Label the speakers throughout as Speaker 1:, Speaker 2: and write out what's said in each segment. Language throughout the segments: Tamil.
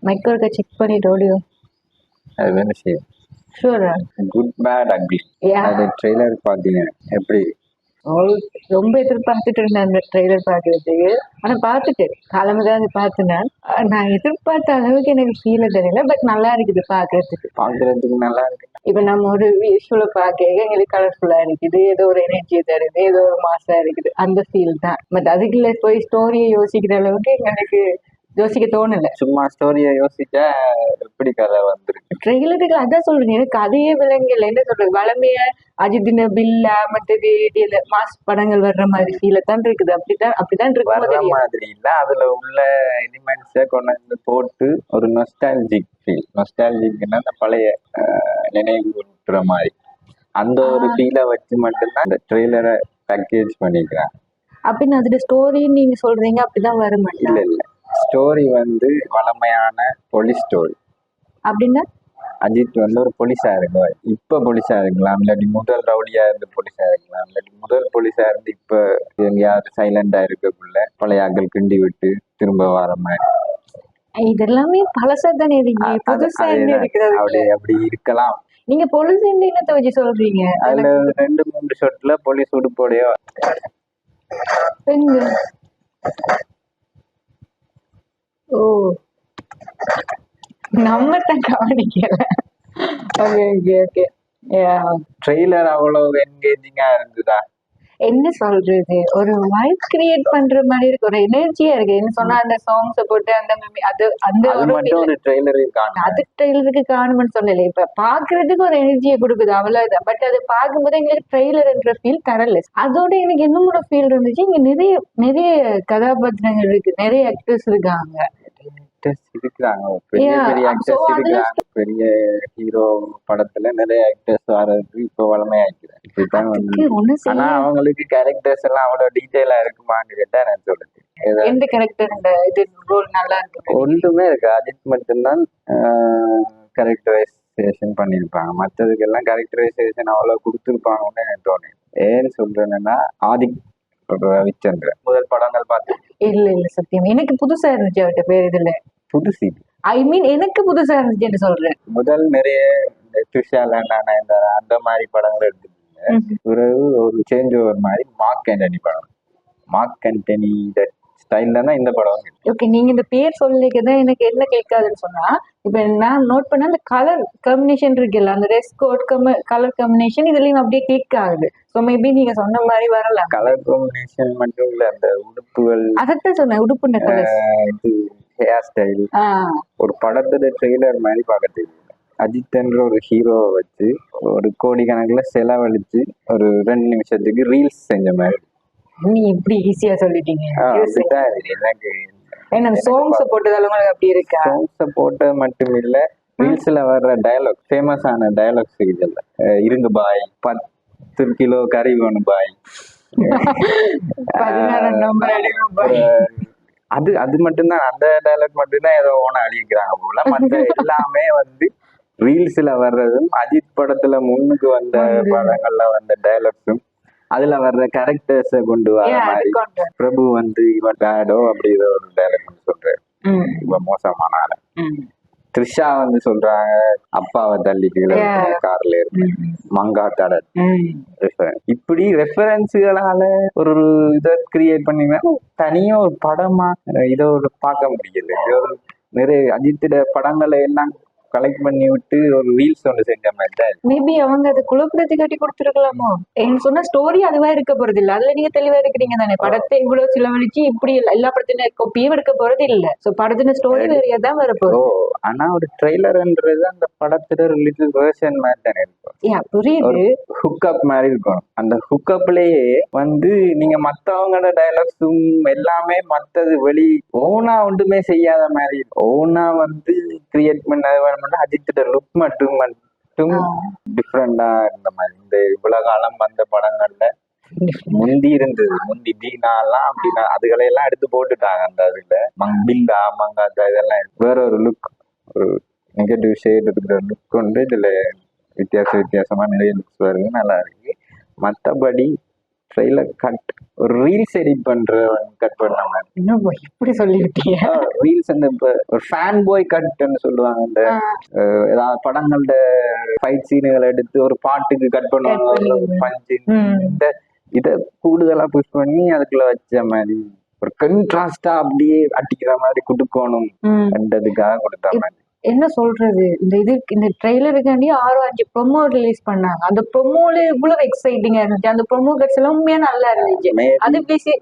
Speaker 1: மைக்கோட செக் பண்ணிட்டு ஓடியோ.
Speaker 2: அது வேணும் செய்யும்.
Speaker 1: ஷூரா?
Speaker 2: Good bad ugly.
Speaker 1: யா.
Speaker 2: அது ட்ரெய்லர் பார்த்தீங்க எப்படி?
Speaker 1: ரொம்ப எதிர்பார்த்துட்டு இருந்தேன் அந்த ட்ரெய்லர் பார்க்கறதுக்கு. ஆனா பார்த்துட்டேன், காலமே தான் அது பார்த்தேன். நான் எதிர்பார்த்த அளவுக்கு எனக்கு ஃபீல் தெரியல, பட் நல்லா இருக்குது
Speaker 2: பார்க்கறதுக்கு நல்லா இருக்கு.
Speaker 1: இப்ப நம்ம ஒரு விஷுவல பார்க்க எங்களுக்கு கலர்ஃபுல்லா இருக்குது, ஏதோ ஒரு எனர்ஜி தருது, ஏதோ ஒரு மாசா இருக்குது, அந்த ஃபீல் தான். பட் அதுக்குள்ள போய் ஸ்டோரியை யோசிக்கிற அளவுக்கு எங்களுக்கு யோசிக்க தோணல.
Speaker 2: சும்மா ஸ்டோரியை யோசிச்சா எப்படி கதை வந்துருக்கு.
Speaker 1: ட்ரெய்லருக்கு அதான் சொல்றேன், எனக்கு கதையே விலங்கல. என்ன சொல்றது, வளமைய அஜித்தின பில்லா மற்றது மாஸ் படங்கள் வர்ற மாதிரி ஃபீல தான் இருக்குது. அப்படிதான்
Speaker 2: வர்ற மாதிரி இல்ல, அதுல உள்ள எலிமெண்ட்ஸை கொண்டு வந்து போட்டு ஒரு நொஸ்டாலஜிக் ஃபீல். நொஸ்டாலஜிக்னா அந்த பழைய நினைவுற மாதிரி அந்த ஒரு ஃபீலை வச்சு மட்டும்தான் இந்த ட்ரெய்லரை பேக்கேஜ் பண்ணிக்கிறாங்க.
Speaker 1: அப்படின்னு அதுல ஸ்டோரி நீங்க சொல்றீங்க அப்படிதான் வரும்?
Speaker 2: இல்ல இல்ல, ஸ்டோரி வந்து வளமையான போலீஸ் ஸ்டோரி.
Speaker 1: அப்படின்னா
Speaker 2: அஜித் வந்து ஒரு போலீஸா இருக்கும், இப்ப போலீஸா இருக்கலாம், இல்லாட்டி முதல் ரவுடியா இருந்து போலீஸா இருக்கலாம், இல்லாட்டி முதல் போலீஸா இருந்து இப்ப எங்கேயாவது சைலண்டா இருக்கக்குள்ள பழைய ஆட்கள் கிண்டி விட்டு திரும்ப வர மாதிரி.
Speaker 1: இதெல்லாமே பழசா தானே இருக்கு, புதுசா
Speaker 2: அப்படி அப்படி இருக்கலாம்.
Speaker 1: நீங்க போலீஸ் என்னத்தை வச்சு சொல்றீங்க?
Speaker 2: அதுல 2-3 ஷாட்ல போலீஸ் உடுப்போடையோ
Speaker 1: ஓ நம்ம தான் கவனிக்கல. Okay okay okay.
Speaker 2: ட்ரெய்லர் அவ்வளவு என்கேஜிங்கா இருந்ததா?
Speaker 1: என்ன சொல்றது, ஒரு வைப் கிரியேட் பண்ற மாதிரி இருக்கு, ஒரு எனர்ஜியா இருக்கு. என்ன சொன்னா அந்த சாங்ஸ் போட்டு அந்த அந்த
Speaker 2: ஒரு ட்ரெய்லர்
Speaker 1: அது ட்ரெய்லருக்கு காணும்னு சொல்லல, இப்ப பாக்குறதுக்கு ஒரு எனர்ஜியை கொடுக்குது அவ்வளவுதான். பட் அது பார்க்கும்போது எங்களுக்கு ட்ரெய்லர்ன்ற ஃபீல் தரல. அதோட எனக்கு என்னோட ஃபீல் இருந்துச்சு, இங்க நிறைய நிறைய கதாபாத்திரங்கள் இருக்கு, நிறைய ஆக்டர்ஸ் இருக்காங்க.
Speaker 2: இருக்கிறாங்க, பெரிய பெரிய ஆக்டர்ஸ் இருக்கிறாங்க. பெரிய ஹீரோ படத்துல நிறைய ஆக்டர்ஸ் வர்றது இப்ப வளமையாக்கிறேன். இப்படித்தான் வந்து, ஆனா அவங்களுக்கு கேரக்டர்ஸ் எல்லாம் அவ்வளவு டீடைலா இருக்குமான்னு கேட்டா நான் சொல்லுது.
Speaker 1: எந்த கேரக்டர் இது ரோல் நல்லா இருக்கு?
Speaker 2: ஒன்றுமே இருக்கு, அஜித் மட்டும்தான் கேரக்டரைசேஷன் பண்ணிருப்பாங்க. மற்றதுக்கெல்லாம் கேரக்டரைசேஷன் அவ்வளவு கொடுத்துருப்பாங்கன்னு எனக்கு தோணுது. ஏன்னு சொல்றேன்னா, ஆதிக் ரவிச்சந்திரன் முதல் படங்கள் பார்த்து
Speaker 1: இல்ல இல்ல சத்தியம் எனக்கு புதுசா இருந்துச்சு அவர்கிட்ட பேர். இதுல
Speaker 2: புதுசு,
Speaker 1: ஐ மீன் எனக்கு புதுசா இருந்துச்சுன்னு சொல்றேன்.
Speaker 2: முதல் நிறைய த்ரிஷால அந்த மாதிரி படங்கள் எடுத்துருக்கீங்க. பிறகு ஒரு சேஞ்ச் ஓவர் மாதிரி மார்க் ஆண்டனி படம், மார்க் ஆண்டனி ஸ்டைல்ல தான் இந்த படம்.
Speaker 1: ஓகே, நீங்க இந்த பேர் சொல்லிக்கதான் எனக்கு என்ன கேட்காதுன்னு சொன்னா, இப்ப நான் நோட் பண்ண அந்த கலர் காம்பினேஷன் இருக்குல்ல, அந்த ரெஸ் கோட் கலர் காம்பினேஷன் இதுலயும் அப்படியே கிளிக் ஆகுது. ஸோ மேபி நீங்க சொன்ன மாதிரி வரலாம்.
Speaker 2: கலர் காம்பினேஷன் மட்டும் இல்ல, அந்த உடுப்புகள்,
Speaker 1: அதைத்தான் சொன்னேன், உடுப்புண்ட கலர்,
Speaker 2: ஹேர் ஸ்டைல், ஒரு படத்தோட ட்ரெய்லர் மாதிரி பார்க்க தெரியும். அஜித் என்ற ஒரு ஹீரோவை வச்சு ஒரு கோடிக்கணக்குல செலவழிச்சு ஒரு 2 நிமிஷத்துக்கு ரீல்ஸ் செஞ்ச மாதிரி.
Speaker 1: நீ இப்படி ஈஸியா சொல்லிட்டீங்க.
Speaker 2: எனக்கு
Speaker 1: ஏன்னா சாங்ஸ் போட்டதால உங்களுக்கு அப்படி இருக்கா?
Speaker 2: சாங்ஸ் போட்டது மட்டும் இல்ல, ரீல்ஸ்ல வர்ற டயலாக், ஃபேமஸான டயலாக்ஸ் இருக்குல்ல, இருங்க பாய் 10 கிலோ கறி வேணும் பாய், அது அது மட்டும்தான், அந்த டயலாக் மட்டும்தான் ஏதோ ஓன அழிக்கிறாங்க போல. மற்ற எல்லாமே வந்து ரீல்ஸ்ல வர்றதும் அஜித் படத்துல முன்னுக்கு வந்த படங்கள்ல வந்த டயலாக்ஸும் அதுல வர்ற கேரக்டர்ஸ கொண்டு வர மாதிரி. பிரபு வந்து இவன் பேடோ அப்படிங்கிற ஒரு டைலாக் சொல்றாரு, இவன் மோசமான ஆள. த்ரிஷா வந்து சொல்றாங்க அப்பாவை தள்ளிட்டு கார்ல இருந்து மங்கா தடல். இப்படி ரெஃபரன்ஸுகளால ஒரு இதை கிரியேட் பண்ணீங்கன்னா தனியா ஒரு படமா இதை ஒரு பார்க்க முடியல. இது ஒரு நிறைய அஜித்திட படங்களை எல்லாம் கலெக்ட் பண்ணி விட்டு ஒரு ரீல்ஸ் ஒன்று செஞ்ச மாதிரி தான்.
Speaker 1: மேபி அவங்க அதை குழப்பத்தை கட்டி கொடுத்துருக்கலாமோ? என்ன சொன்னா ஸ்டோரி அதுவா இருக்க போறது இல்ல, அதுல நீங்க தெளிவா இருக்கிறீங்க தானே. படத்தை இவ்வளவு செலவழிச்சு இப்படி எல்லா படத்தின காப்பியும் எடுக்க போறது இல்ல. சோ படத்தின ஸ்டோரி வேறையா தான் வரப்போகுது.
Speaker 2: ஆனா ஒரு ட்ரெய்லர்ன்றது அந்த படத்துல ஒரு லிட்டில் வெர்ஷன் மாதிரி தானே இருக்கும்.
Speaker 1: புரியுது,
Speaker 2: ஹுக்அப் மாதிரி இருக்கும். அந்த ஹுக்அப்லயே வந்து நீங்க மத்தவங்களோட டைலாக்ஸும் எல்லாமே மத்தது வெளி ஓனா ஒன்றுமே செய்யாத மாதிரி, ஓனா வந்து கிரியேட் பண்ண அஜித்தோட லுக் மட்டும் டிஃப்ரெண்டா இருந்த மாதிரி. இந்த இவ்வளவு காலம் வந்த படங்கள்ல முந்தி இருந்தது, முந்தி தீனாலாம் அப்படின்னா அதுகளையெல்லாம் எடுத்து போட்டுட்டாங்க. அந்த அதுல பில்லா மங்காத்தா இதெல்லாம் வேற ஒரு லுக், ஒரு நெகட்டிவ் ஷேட் இருக்கிற லுக் வந்து இதுல வித்தியாசமா நிறைய லுக்ஸ் வருது, நல்லா இருக்கு. மற்றபடி ட்ரெய்லர் கட் ஒரு ரீல்ஸ் எடிட் பண்றவன் கட் பண்ண மாதிரி
Speaker 1: இன்னும் இப்படி சொல்லிவிட்டீங்க.
Speaker 2: ரீல்ஸ் அந்த இப்ப ஒரு ஃபேன் பாய் கட்ன்னு சொல்லுவாங்க. இந்த ஏதாவது படங்கள்ட ஃபைட் சீனுகளை எடுத்து ஒரு பாட்டுக்கு கட் பண்ணுவாங்க பஞ்சு இந்த இதை கூடுதலா புஷ் பண்ணி அதுக்குள்ள வச்ச மாதிரி ஒரு கன்ட்ராஸ்டா அப்படியே அடிக்கிற மாதிரி கொடுக்கணும் என்றதுக்காக கொடுத்த மாதிரி.
Speaker 1: என்ன சொல்றது, இந்த ட்ரெய்லருக்காண்டி 6-5 ப்ரொமோ ரிலீஸ் பண்ணாங்க. அந்த ப்ரொமோல இவ்வளவு எக்ஸைட்டிங்கா இருந்துச்சு. அந்த ப்ரொமோ கட்ஸ் எல்லாம் உண்மையா நல்லா இருந்துச்சு. அது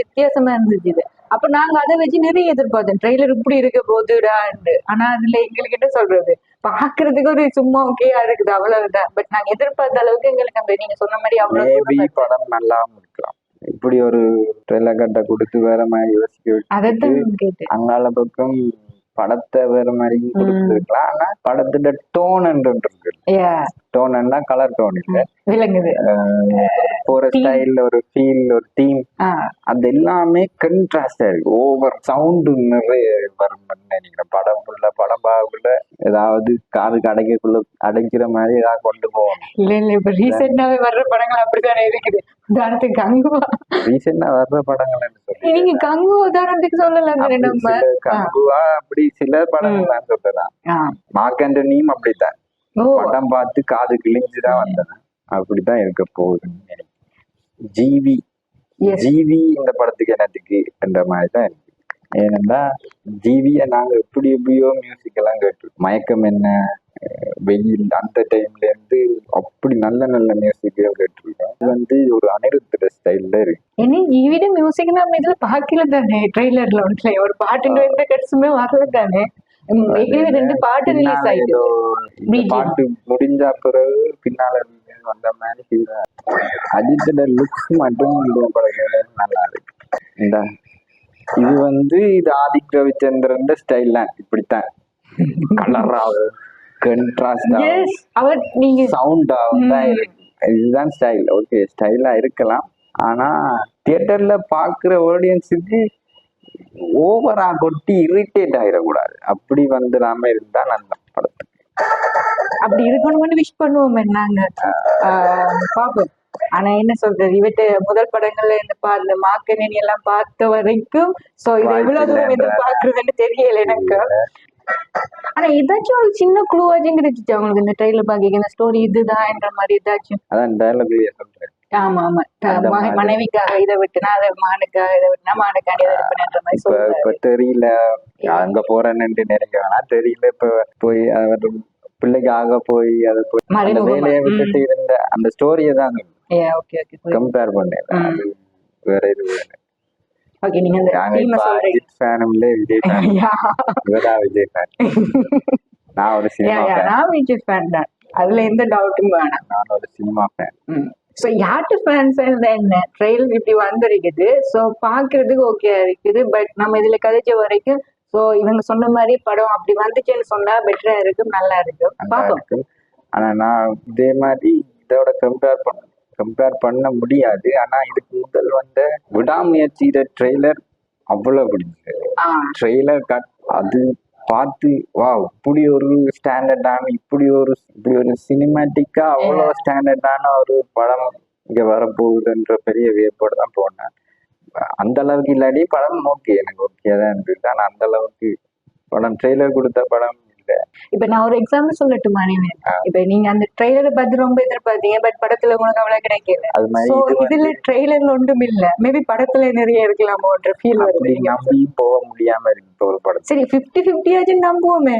Speaker 1: வித்தியாசமா இருந்துச்சு. இது அப்ப நாங்க அதை வச்சு நிறைய எதிர்பார்த்தோம், ட்ரெய்லர் இப்படி இருக்க போதுடான்னு. ஆனா அதுல எங்களுக்கு என்ன சொல்றது, பாக்குறதுக்கு ஒரு சும்மா ஓகேயா இருக்குது அவ்வளவுதான். பட் நாங்க எதிர்பார்த்த அளவுக்கு எங்களுக்கு அந்த நீங்க சொன்ன மாதிரி அவ்வளவு
Speaker 2: படம் நல்லா இருக்கலாம். இப்படி ஒரு ட்ரெய்லர் கட்டை கொடுத்து வேற மாதிரி யோசிக்க
Speaker 1: அதான்
Speaker 2: அங்கால பக்கம் படத்தை வேற மாதிரி கொடுத்துருக்கலாம். ஆனா படத்தோட டோன் இருக்கு. டோன்னா கலர் டோன் இல்ல,
Speaker 1: விளங்குது.
Speaker 2: போற ஸ்டைல், ஒரு ஃபீல், ஒரு தீம், அது எல்லாமே கன்ட்ராஸ்டா இருக்கு. ஓவர் சவுண்டு நிறைய வரும்னு நினைக்கிறேன். படம் பார்க்கக்குள்ள ஏதாவது காதுக்கு அடைக்கிற மாதிரி ஏதாவது கொண்டு போகணும்.
Speaker 1: இல்ல இப்ப ரீசெண்டாவே வர்ற படங்கள் அப்படித்தானே இருக்குது. உதாரணத்துக்கு கங்குவா,
Speaker 2: ரீசெண்டா வர்ற படங்கள்
Speaker 1: நீங்க கங்கு உதாரணத்துக்கு சொல்லலாம்.
Speaker 2: கங்குவா அப்படி சில படங்கள் நான் சொல்லலாம். மார்க் ஆண்டனியும் அப்படித்தான் படம் பார்த்து காது கிழிஞ்சுதான் வந்தேன். அப்படித்தான் இருக்க போகுதுன்னு ஜிவி இந்த படத்துக்கு என்னத்துக்கு என்ற மாதிரிதான் இருக்கு. ஏனென்றா ஜிவிய நாங்க எப்படியோ மியூசிக் எல்லாம் கேட்டிருக்கோம். மயக்கம் என்ன, வெயில், அந்த டைம்ல இருந்து அப்படி நல்ல மியூசிக் கேட்டிருக்கோம். அது ஒரு அனிருத்தோட ஸ்டைல்ல இருக்கு.
Speaker 1: ஏன்னா ஜிவிட மியூசிக் நம்ம இதுல பாக்கல தானே, ட்ரெய்லர்ல ஒன்றுல ஒரு பாட்டு எந்த கட்ஸுமே வரல தானே. 2 பாட்டு ரிலீஸ் ஆயிடுது.
Speaker 2: பாட்டு முடிஞ்ச பிறகு பின்னால வந்த மாதிரி அஜித்தோட லுக்ஸ் மட்டும் நல்லா இருக்கு. இது இது ஆதிக் ரவிச்சந்திரன் ஸ்டைல் தான். இப்படித்தான் கலராகும், கன்ட்ராஸ்டா, சவுண்டா இதுதான் ஸ்டைல். ஓகே, ஸ்டைலா இருக்கலாம். ஆனா தியேட்டர்ல பாக்குற ஆடியன்ஸுக்கு ஓவரா கொட்டி இரிட்டேட் ஆயிடக்கூடாது. அப்படி வந்துடாம இருந்தா நல்ல படத்துக்கு.
Speaker 1: அப்படி இருக்கணும்னு விஷ் பண்ணுவோம் நாங்க, பாப்போம். ஆனா என்ன சொல்றது, இவட்ட முதல் படங்கள்ல இந்த மார்க்கனி எல்லாம் பார்த்த வரைக்கும் சோ இது எவ்வளவு தூரம் எதிர்பார்க்கறதுன்னு தெரியல எனக்கு. ஆனா ஏதாச்சும் ஒரு சின்ன குழுவாச்சும் கிடைச்சிச்சு அவங்களுக்கு இந்த ட்ரெய்லர் பாக்க, இந்த ஸ்டோரி இதுதான் என்ற மாதிரி ஏதாச்சும்.
Speaker 2: அதான் டயலாக்லயே சொல்றேன்.
Speaker 1: ஆமா மனைவிக்காக இதை விட்டுனா அதை மானுக்காக, இதை விட்டுனா மானுக்காண்டி இதை இருப்பேன்ற மாதிரி சொல்றாரு.
Speaker 2: இப்ப தெரியல அங்க போறேன்னு நினைக்க வேணாம். தெரியல இப்ப போய் அவர் பிள்ளைக்காக போய் அதை போய் வேலையை விட்டுட்டு இருந்த அந்த ஸ்டோரியை தான் கம்பேர் பண்ணேன். அது வேற இது
Speaker 1: ஓகே. நீங்க அந்த
Speaker 2: அஜித் ஃபேனும் இல்ல, விஜய் ஃபேன். இவதான் விஜய் ஃபேன். நான் ஒரு சினிமா ஃபேன்.
Speaker 1: நான் விஜய் ஃபேன் தான், அதுல எந்த டவுட்டும் வேணாம்.
Speaker 2: நான் ஒரு cinema fan.
Speaker 1: So yard fans என்ன ட்ரெயில் இப்படி வந்திருக்குது. ஸோ பாக்குறதுக்கு ஓகே இருக்குது. பட் நம்ம இதுல கதைச்ச வரைக்கும் ஸோ இவங்க சொன்ன மாதிரி படம் அப்படி வந்துச்சுன்னு சொன்னா பெட்டரா இருக்கும், நல்லா இருக்கும், பார்ப்போம்.
Speaker 2: ஆனா நான் இதே மாதிரி இதோட கம்பேர் பண்ண முடியாது. ஆனா இதுக்கு முதல் வந்த விடாமுயற்சியில ட்ரெய்லர் அவ்வளவு பிடிச்சது. ட்ரெய்லர் அது பார்த்து வா, இப்படி ஒரு ஸ்டாண்டர்டான இப்படி ஒரு சினிமேட்டிக்கா அவ்வளவு ஸ்டாண்டர்டான ஒரு படம் இங்க வரப்போகுதுன்ற பெரிய வியப்போடு தான் போனேன். அந்த அளவுக்கு இல்லாட்டி படம் ஓகே, எனக்கு ஓகே தான் இருந்தது. ஆனா அந்த அளவுக்கு படம் ட்ரெய்லர் கொடுத்த படம் இல்லை.
Speaker 1: இப்ப நான் ஒரு எக்ஸாம்பிள் சொல்லட்டுமா? இப்ப நீங்க அந்த ட்ரெய்லரை பார்த்து ரொம்ப எதிர்பார்த்தீங்க, பட் படத்துல உங்களுக்கு அவ்வளவு கிடைக்கல.
Speaker 2: அது மாதிரி
Speaker 1: இதுல ட்ரெய்லர்ல ஒன்றும் இல்ல, மேபி படத்துல நிறைய இருக்கலாமோன்ற ஃபீல் வருது.
Speaker 2: நம்பி போக முடியாம இருக்கு ஒரு படம்.
Speaker 1: சரி 50-50 ஆச்சும் நம்புவோமே,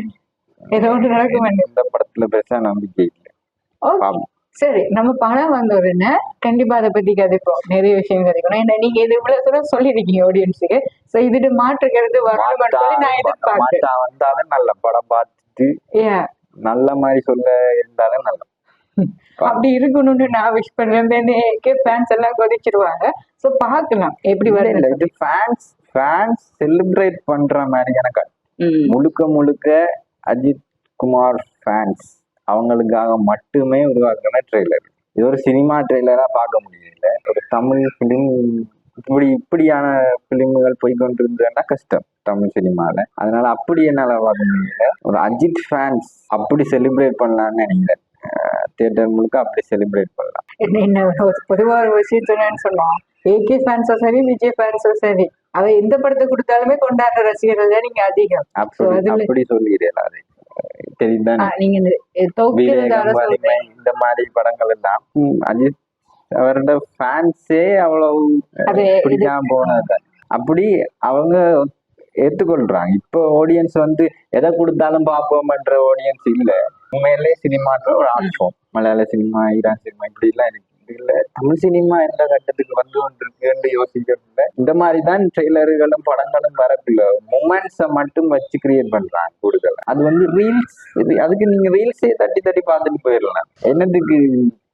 Speaker 1: ஏதோ ஒன்று நடக்க வேண்டும்.
Speaker 2: இந்த படத்துல பெருசா நம்பிக்கை இல்லை.
Speaker 1: சரி, நம்ம படம் வந்த உடனே கண்டிப்பா அதை பத்தி கதைப்போம், நிறைய விஷயம் கதைக்கணும். ஏன்னா நீங்க இது இவ்வளவு தூரம் சொல்லிருக்கீங்க ஆடியன்ஸுக்கு. சோ இதுட்டு மாற்றுக்கிறது வரணும்னு சொல்லி நான் எதிர்பார்க்கிறேன்.
Speaker 2: வந்தாலும் நல்ல படம் பார்த்துட்டு நல்ல மாதிரி சொல்ல இருந்தாலும் நல்ல
Speaker 1: அப்படி இருக்கணும்னு நான் விஷ் பண்றேன். ஃபேன்ஸ் எல்லாம் கொதிச்சிருவாங்க. சோ பாக்கலாம் எப்படி வருது.
Speaker 2: இது ஃபேன்ஸ் செலிப்ரேட் பண்ற மாதிரியான முழுக்க அஜித் குமார் ஃபேன்ஸ் அவங்களுக்காக மட்டுமே உருவாக்குன ட்ரெய்லர். இது ஒரு சினிமா ட்ரெய்லரா பார்க்க முடியல. ஒரு தமிழ் பிலிம் இப்படியான பிலிம்கள் போய்கொண்டிருந்ததுன்னா கஷ்டம் தமிழ் சினிமால. அதனால அப்படி என்னால பார்க்க முடியல. ஒரு அஜித் ஃபேன்ஸ் அப்படி செலிப்ரேட் பண்ணலாம்னு நினைக்கிறேன். தியேட்டர் முழுக்க அப்படி செலிப்ரேட் பண்ணலாம்.
Speaker 1: என்ன பொதுவா ஒரு விஷயத்துன்னு சொன்னோம், ஏகே ஃபேன்ஸும் சரி, விஜய் ஃபேன்ஸும் சரி, அவ எந்த படத்தை கொடுத்தாலுமே கொண்டாடுற ரசிகர்கள் தான் நீங்க அதிகம்.
Speaker 2: அப்படி சொல்லிடுறேன் அது தெரியுதான்.
Speaker 1: நீங்க இந்த தோக்கிறதால
Speaker 2: விவேகம், வலிமை இந்த மாதிரி படங்கள் எல்லாம் அஜித் அவரோட ஃபேன்ஸே அவ்வளவு பிடிக்காம போனது. அப்படி அவங்க ஏற்றுக்கொள்றாங்க. இப்போ ஆடியன்ஸ் வந்து எதை கொடுத்தாலும் பார்ப்போம்ன்ற ஆடியன்ஸ் இல்ல. உண்மையிலே சினிமான்ற ஒரு ஆல்பம், மலையாள சினிமா, ஈரான் சினிமா இப்படி எல்லாம் இருக்கு. இல்ல தமிழ் சினிமா எந்த கட்டத்துக்கு வந்து கொண்டிருக்குன்னு யோசிக்கிறதுல இந்த மாதிரிதான் ட்ரெய்லர்களும் படங்களும் வரக்குள்ள மூமெண்ட்ஸை மட்டும் வச்சு கிரியேட் பண்றாங்க கூடுதல். அது வந்து ரீல்ஸ், அதுக்கு நீங்க ரீல்ஸே தட்டி தட்டி பார்த்துட்டு போயிடலாம். என்னத்துக்கு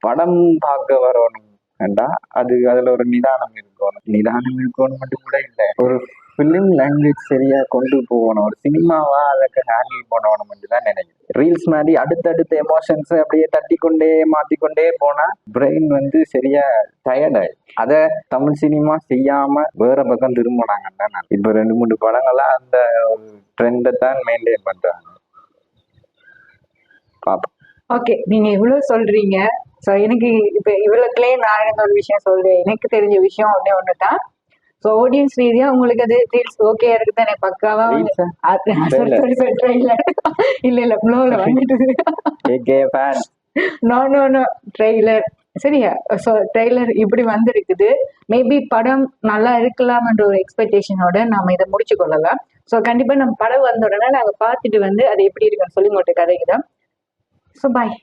Speaker 2: படம் பார்க்க வரணும் வேண்டா, அதுல ஒரு நிதானம் இருக்கணும் மட்டும் கூட இல்லை, ஒரு ஃபிலிம் லாங்குவேஜ் சரியா கொண்டு போகணும், ஒரு சினிமாவா அதுக்கு ஹேண்டில் பண்ணணும் தான் நினைக்கிறேன். ரீல்ஸ் மாதிரி அடுத்தடுத்த எமோஷன்ஸ் அப்படியே தட்டிக்கொண்டே மாத்திக்கொண்டே போனா பிரெயின் வந்து சரியா டயர்ட் ஆயிடும். அதை தமிழ் சினிமா செய்யாம வேற பக்கம் திரும்பினாங்கன்னா நான் இப்ப 2-3 படங்களா அந்த ட்ரெண்டை தான் மெயின்டைன் பண்றாங்க. பாப்போம்.
Speaker 1: ஓகே, நீங்க இவ்வளவு சொல்றீங்க. ஸோ எனக்கு இப்ப இவ்வளவுக்குள்ளே நான் எனக்கு ஒரு விஷயம் சொல்றேன். எனக்கு தெரிஞ்ச விஷயம் ஒண்ணுதான். ஸோ ஆடியன்ஸ் ரீதியா உங்களுக்கு அது ரீல்ஸ் ஓகே இருக்கு தானே? பக்காவா இல்ல ப்ளோல வந்துட்டு நோ ட்ரெய்லர் சரியா? ஸோ ட்ரெய்லர் இப்படி வந்திருக்குது. மேபி படம் நல்லா இருக்கலாம்ன்ற ஒரு எக்ஸ்பெக்டேஷனோட நாம இதை முடிச்சு கொள்ளலாம். ஸோ கண்டிப்பா நம்ம படம் வந்த உடனே நாங்க பார்த்துட்டு வந்து அது எப்படி இருக்குன்னு சொல்லி உங்கள்கிட்ட கதைக்குதான். So bye.